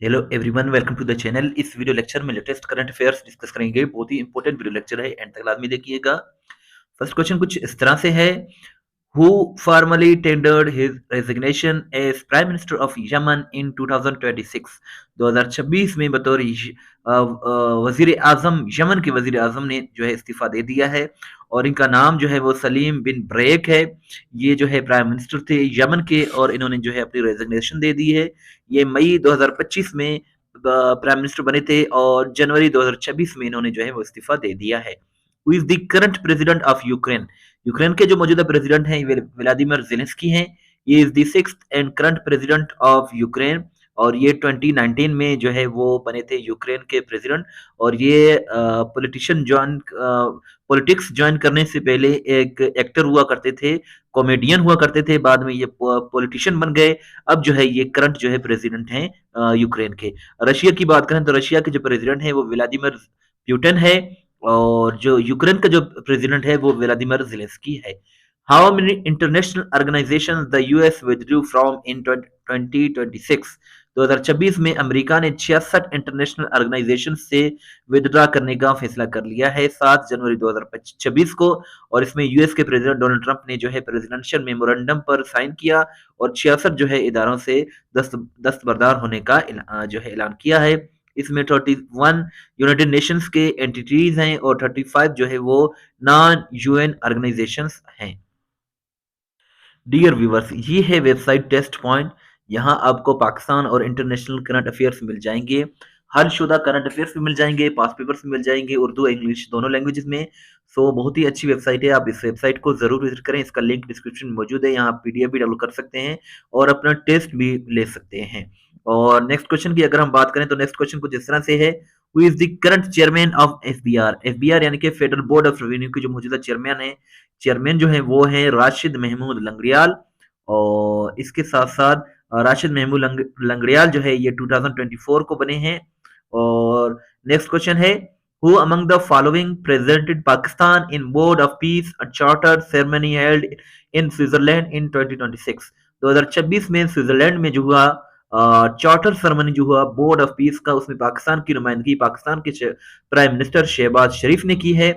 Hello everyone, welcome to the channel. इस video lecture में latest current affairs discuss करेंगे। बहुत ही इंपॉर्टेंट वीडियो लेक्चर है, एंड तक लाजमी देखिएगा। फर्स्ट क्वेश्चन कुछ इस तरह से है। Who formally tendered his resignation as prime minister of Yemen in 2026। 2026 में बतौर वजीर आजम, यमन के वजीर आजम ने जो है इस्तीफा दे दिया है, और इनका नाम जो है वो सलीम बिन ब्रेक है। ये जो है प्राइम मिनिस्टर थे यमन के, और इन्होंने जो है अपनी रेजिग्नेशन दे दी है। ये मई 2025 में प्राइम मिनिस्टर बने थे, और जनवरी 2026 में इन्होंने जो है वो इस्तीफा दे दिया है। Who is the current president of Ukraine. Ukraine के जो मौजूदा प्रेसिडेंट हैं व्लादिमीर जेलेंस्की हैं। ये is the sixth and current president of Ukraine, और ये 2019 में जो है वो बने थे यूक्रेन के प्रेसिडेंट। और ये पॉलिटिक्स ज्वाइन करने से पहले एक एक्टर हुआ करते थे, कॉमेडियन हुआ करते थे, बाद में ये पॉलिटिशियन बन गए। अब जो है ये करंट जो है प्रेसिडेंट हैं यूक्रेन के। रशिया की बात करें तो रशिया के जो प्रेसिडेंट है वो व्लादिमीर पुतिन है, और जो यूक्रेन का जो प्रेसिडेंट है वो व्लादिमीर जेलेंस्की है। How many international organisation the US withdrew from in 2026। 2026 में अमेरिका ने 66 इंटरनेशनल ऑर्गेनाइजेशन से विदड्रा करने का फैसला कर लिया है 7 जनवरी 2026 को। और इसमें यूएस के प्रेसिडेंट डोनाल्ड ट्रंप ने जो है प्रेसिडेंशियल मेमोरेंडम पर साइन किया, और 66 जो है इदारों से दस्तबरदार होने का जो है ऐलान किया है। इसमें 31 यूनाइटेड नेशंस के एंटिटीज हैं, और 35 जो है वो नॉन यूएन ऑर्गेनाइजेशंस हैं। डियर व्यूवर्स, ये है वेबसाइट टेस्ट पॉइंट। यहाँ आपको पाकिस्तान और इंटरनेशनल करंट अफेयर्स मिल जाएंगे। हर शुदा करंट अफेयर्स भी मिल जाएंगे, पास पेपर्स भी मिल जाएंगे, उर्दू इंग्लिश दोनों लैंग्वेजेस में। सो बहुत ही अच्छी वेबसाइट है, आप इस वेबसाइट को जरूर विजिट करें। इसका लिंक डिस्क्रिप्शन में मौजूद है, यहाँ आप पीडीएफ भी डाउनलोड कर सकते हैं और अपना टेस्ट भी ले सकते हैं। और नेक्स्ट क्वेश्चन की अगर हम बात करें तो नेक्स्ट क्वेश्चन कुछ इस तरह से है। Who is the current chairman of FBR. FBR यानी कि फेडरल बोर्ड ऑफ रेवेन्यू के जो मौजूदा चेयरमैन जो है वो है राशिद महमूद लंगड़ियाल। और इसके साथ साथ राशिद महमूद लंगड़ियाल जो है ये 2024 को बने हैं। और नेक्स्ट क्वेश्चन है। Who among the following presented Pakistan in board of peace a charter ceremony held in Switzerland in 2026। 2026 में स्विट्जरलैंड में जो हुआ चार्टर सेरेमनी जो हुआ बोर्ड ऑफ पीस का, उसमें पाकिस्तान की नुमाइंदगी पाकिस्तान के प्राइम मिनिस्टर शहबाज शरीफ ने की है।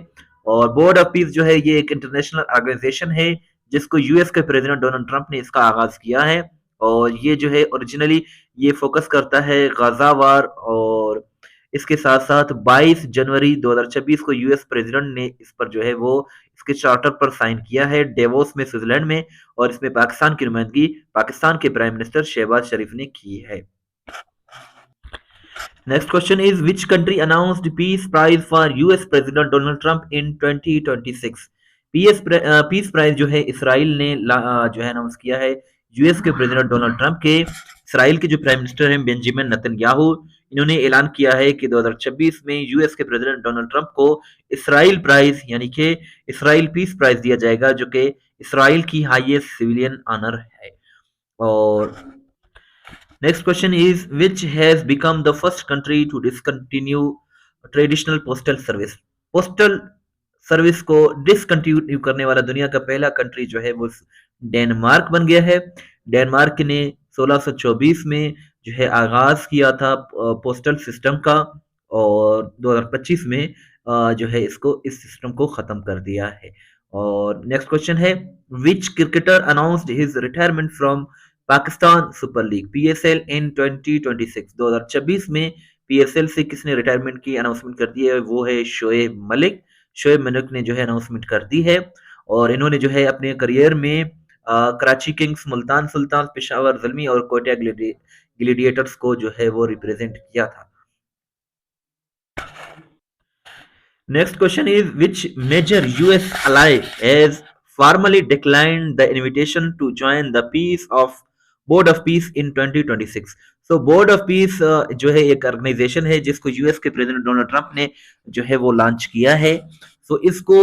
और बोर्ड ऑफ पीस जो है ये एक इंटरनेशनल ऑर्गेनाइजेशन है जिसको यूएस के प्रेसिडेंट डोनाल्ड ट्रंप ने इसका आगाज किया है। और ये जो है ओरिजिनली ये फोकस करता है गाजा वार। और इसके साथ साथ 22 जनवरी 2026 को यूएस प्रेसिडेंट ने इस पर जो है वो इसके चार्टर पर साइन किया है डेवोस में, स्विट्जरलैंड में। और इसमें पाकिस्तान की नुमाइंदगी पाकिस्तान के प्राइम मिनिस्टर शहबाज शरीफ ने की है। Next question is which country announced peace prize for US President Donald Trump in 2026? Peace prize जो है इसराइल ने जो है अनाउंस किया है यूएस के प्रेसिडेंट डोनाल्ड ट्रंप के। इसराइल के जो प्राइम मिनिस्टर हैं बेंजामिन नेतन्याहू, इन्होंने ऐलान किया है कि 2026 में यूएस के प्रेसिडेंट डोनाल्ड ट्रंप को इसराइल प्राइज यानी कि इसराइल पीस प्राइज दिया जाएगा, जो कि इसराइल की हाईएस्ट सिविलियन ऑनर है। और next question is which has become the first country to discontinue traditional postal service? Postal service को डिसकंटिन्यू करने वाला दुनिया का पहला कंट्री जो है वो डेनमार्क बन गया है। डेनमार्क ने 1624 में जो है आगाज किया था पोस्टल सिस्टम का, और 2025 में जो है इसको इस सिस्टम को खत्म कर दिया है। और नेक्स्ट क्वेश्चन है which cricketer announced his retirement from Pakistan super league PSL in 2026। 2026 में पीएसएल से किसने रिटायरमेंट की अनाउंसमेंट कर दी है? वो है शोएब मलिक। शोएब मलिक ने जो है अनाउंसमेंट कर दी है, और इन्होंने जो है अपने करियर में कराची किंग्स, मुल्तान सुल्तान, पेशावर ज़ल्मी और कोयटा ग्लेडिएटर्स को जो है वो रिप्रेजेंट किया था। Next question is which major US ally has formally declined the invitation to join the peace of board of piece in 2026। So board of piece जो है एक ऑर्गेनाइजेशन है जिसको यूएस के प्रेसिडेंट डोनाल्ड ट्रंप ने जो है वो लॉन्च किया है। सो इसको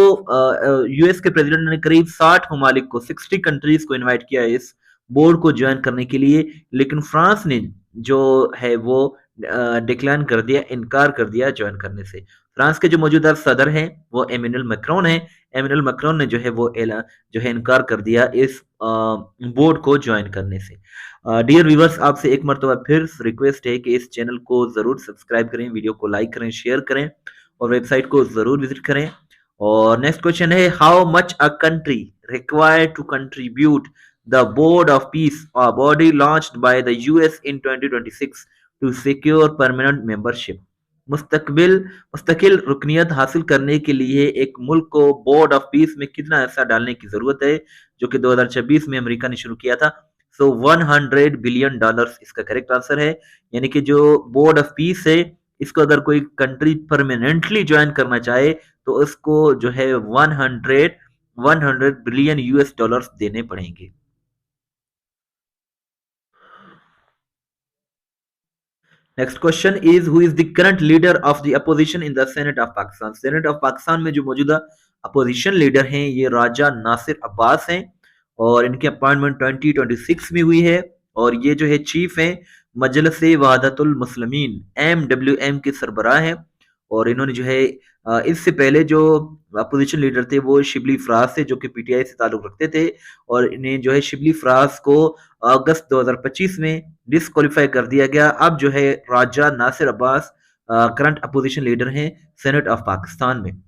यूएस के प्रेसिडेंट ने करीब 60 ममालिक को, 60 कंट्रीज को इनवाइट किया है इस बोर्ड को ज्वाइन करने के लिए। लेकिन फ्रांस ने जो है वो डिक्लाइन कर दिया, इनकार कर दिया ज्वाइन करने से। फ्रांस के जो मौजूदा सदर हैं वो एमेनुअल मैक्रोन है। एमेनुअल मैक्रोन ने जो है वो जो है इनकार कर दिया इस बोर्ड को ज्वाइन करने से। डियर व्यूवर्स, आपसे एक मरतबा फिर रिक्वेस्ट है कि इस चैनल को जरूर सब्सक्राइब करें, वीडियो को लाइक करें, शेयर करें और वेबसाइट को जरूर विजिट करें। और नेक्स्ट क्वेश्चन है, how much a country required to contribute the board of peace, a body launched by the US in 2026 to secure permanent membership. मुस्तकबिल मुस्तकिल रुकनियत हासिल करने के लिए एक मुल्क को बोर्ड ऑफ पीस में कितना हिस्सा डालने की जरूरत है, जो कि 2026 में अमेरिका ने शुरू किया था। सो 100 बिलियन डॉलर्स इसका करेक्ट आंसर है। यानी कि जो बोर्ड ऑफ पीस है, इसको अगर कोई कंट्री परमानेंटली ज्वाइन करना चाहे तो उसको जो है 100 बिलियन यूएस डॉलर्स देने पड़ेंगे। Next question is, who is the current leader of the opposition in the senate of Pakistan. Senate of Pakistan में जो मौजूदा अपोजिशन लीडर हैं ये राजा नासिर अब्बास हैं और इनकी अपॉइंटमेंट 2026 में हुई है। और ये जो है चीफ हैं मजलिस वहादतुल मुस्लिमीन, MWM के सरबराह हैं। और इन्होंने जो है इससे पहले जो अपोजिशन लीडर थे वो शिबली फराज थे, जो कि पीटीआई से ताल्लुक रखते थे। और इन्हें जो है शिबली फराज को अगस्त 2025 में डिसक्वालीफाई कर दिया गया। अब जो है Raja Nasir Abbas current opposition leader हैं सेनेट ऑफ पाकिस्तान में।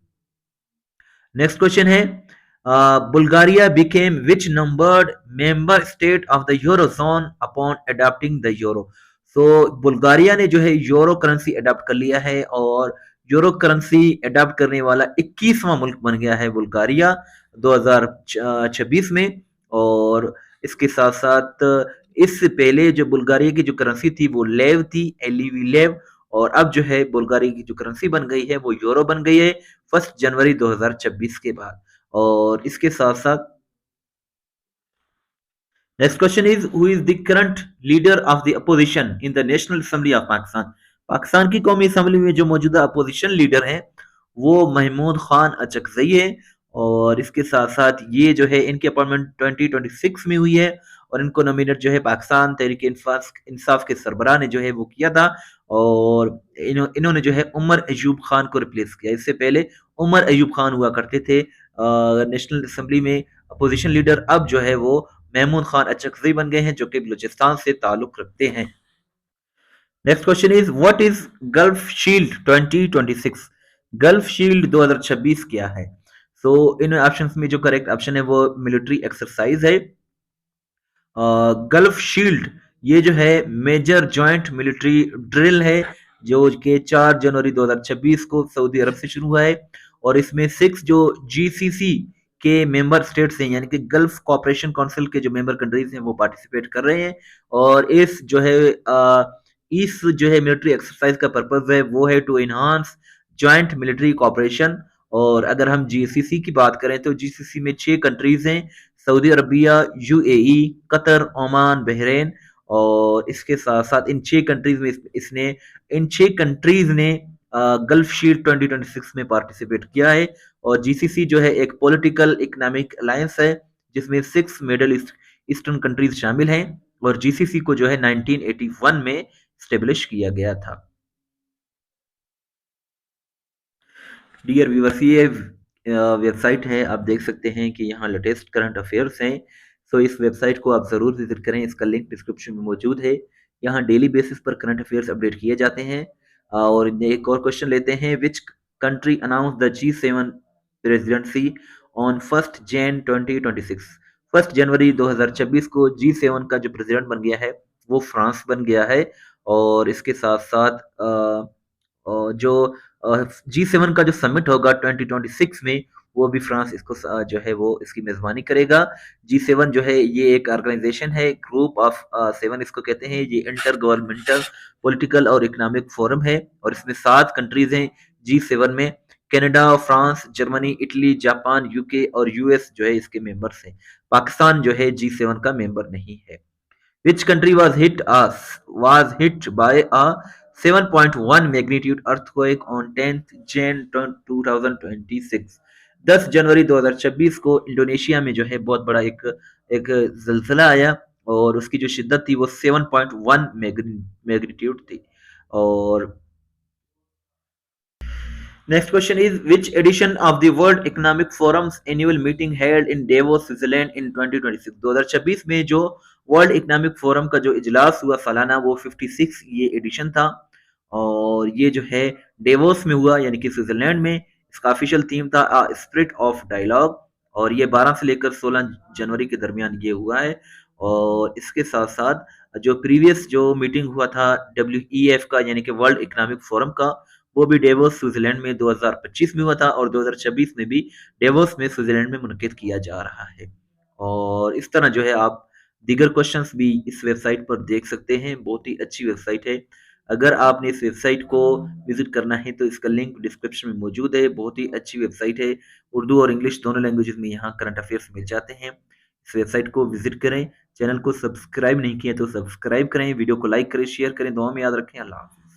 नेक्स्ट क्वेश्चन है, Bulgaria became which numbered member state of the eurozone upon adopting the euro. So Bulgaria ने जो है यूरो करेंसी अडॉप्ट कर लिया है और यूरो करेंसी अडॉप्ट करने वाला 21वां मुल्क बन गया है बुल्गारिया 2026 में। और इसके साथ साथ इससे पहले जो बुल्गारिया की जो करेंसी थी वो लेव थी, LEV लेव। और अब जो है बुल्गारिया की जो करेंसी बन गई है वो यूरो बन गई है 1 जनवरी 2026 के बाद। और इसके साथ साथ next question is, who is the current leader of the opposition in the national assembly of Pakistan. Pakistan की कौमी असेंबली में जो मौजूदा अपोजिशन लीडर हैं वो महमूद खान अचकजई है। और इसके साथ साथ ये जो है इनकी अपॉइंटमेंट 2026 में हुई है और इनको नॉमिनेट जो है पाकिस्तान तहरीक इंसाफ के सरबराह ने जो है वो किया था। और इन्होंने जो है उमर अयूब खान को रिप्लेस किया। इससे पहले उमर अयूब खान हुआ करते थे नेशनल असेंबली में अपोजिशन लीडर। अब जो है वो महमूद खान अचकजई बन गए हैं, जो कि बलूचिस्तान से ताल्लुक रखते हैं। Next question is, what is gulf shield 2026। Gulf shield 2026 क्या है? सो इन ऑप्शंस में जो करेक्ट ऑप्शन है वो मिलिट्री एक्सरसाइज है। गल्फ शील्ड ये जो है मेजर जॉइंट मिलिट्री ड्रिल है, जो कि 4 जनवरी 2026 को सऊदी अरब से शुरू हुआ है। और इसमें 6 जो GCC के मेंबर स्टेट्स हैं, यानी कि गल्फ कोऑपरेशन काउंसिल के जो मेंबर कंट्रीज हैं वो पार्टिसिपेट कर रहे हैं। और इस जो है मिलिट्री एक्सरसाइज का पर्पज है वो है to enhance joint military cooperation. और अगर हम GCC की बात करें तो GCC में 6 कंट्रीज हैं, Saudi Arabia, UAE, Qatar, Oman, Bahrain. और इसके साथ साथ इन 6 कंट्रीज ने गल्फ शील्ड 2026 में पार्टिसिपेट किया है। और GCC जो है एक पॉलिटिकल इकोनॉमिक अलायंस है जिसमें 6 मिडल ईस्टर्न कंट्रीज शामिल हैं। और GCC को जो है 1981 में स्टेब्लिश किया गया था। डियर व्यूअर्स, ये वेबसाइट है, आप देख सकते हैं कि यहाँ लेटेस्ट करंट अफेयर्स हैं। सो इस वेबसाइट को आप ज़रूर विजिट करें, इसका लिंक डिस्क्रिप्शन में मौजूद है। यहाँ डेली बेसिस पर करंट अफेयर्स अपडेट किए जाते हैं। और एक और क्वेश्चन लेते हैं, which country announce the G7 presidency on 1 Jain 2026। 1 जनवरी 2026 को G7 का जो प्रेसिडेंट बन गया है वो फ्रांस बन गया है। और इसके साथ साथ जो G7 का जो समिट होगा 2026 में वो भी फ्रांस इसको जो है वो इसकी मेजबानी करेगा। G7 जो है ये एक ऑर्गेनाइजेशन है, ग्रुप ऑफ 7 इसको कहते हैं। ये इंटर गवर्नमेंटल पॉलिटिकल और इकोनॉमिक फोरम है और इसमें 7 कंट्रीज हैं G7 में। Canada, France, Germany, Italy, Japan, UK और US जो है इसके मेंबर्स हैं। पाकिस्तान जो है G7 का मेंबर नहीं है। Which country was hit by a 7.1 magnitude earthquake on 10th Jan 2026? 10 जनवरी 2026 को इंडोनेशिया में जो है बहुत बड़ा एक एक जल्जला आया और उसकी जो शिद्दत थी वो 7.1 मैग्नीट्यूड थी। और next question is which edition of the world economic forums annual meeting held in Davos Switzerland in 2026। 2026 में जो वर्ल्ड इकोनॉमिक फोरम का जो इजलास हुआ सालाना वो 56 ये एडिशन था। और ये जो है डेवोस में हुआ यानी कि स्विट्जरलैंड में। इसका ऑफिशियल थीम था स्पिरिट ऑफ डायलॉग। और ये 12 से लेकर 16 जनवरी के दरमियान ये हुआ है। और इसके साथ साथ जो प्रीवियस जो मीटिंग हुआ था WEF का यानी कि वर्ल्ड इकोनॉमिक फोरम का वो भी डेवोस स्विट्जरलैंड में 2025 में हुआ था और 2026 में भी डेवोस में स्विट्जरलैंड में मुनक्किद किया जा रहा है। और इस तरह जो है आप दीगर क्वेश्चंस भी इस वेबसाइट पर देख सकते हैं। बहुत ही अच्छी वेबसाइट है। अगर आपने इस वेबसाइट को विजिट करना है तो इसका लिंक डिस्क्रिप्शन में मौजूद है। बहुत ही अच्छी वेबसाइट है। उर्दू और इंग्लिश दोनों लैंग्वेजेस में यहाँ करंट अफेयर्स मिल जाते हैं। इस वेबसाइट को विजिट करें। चैनल को सब्सक्राइब नहीं किया तो सब्सक्राइब करें। वीडियो को लाइक करें, शेयर करें। दुआ में याद रखें। अल्लाह हाफ़िज़।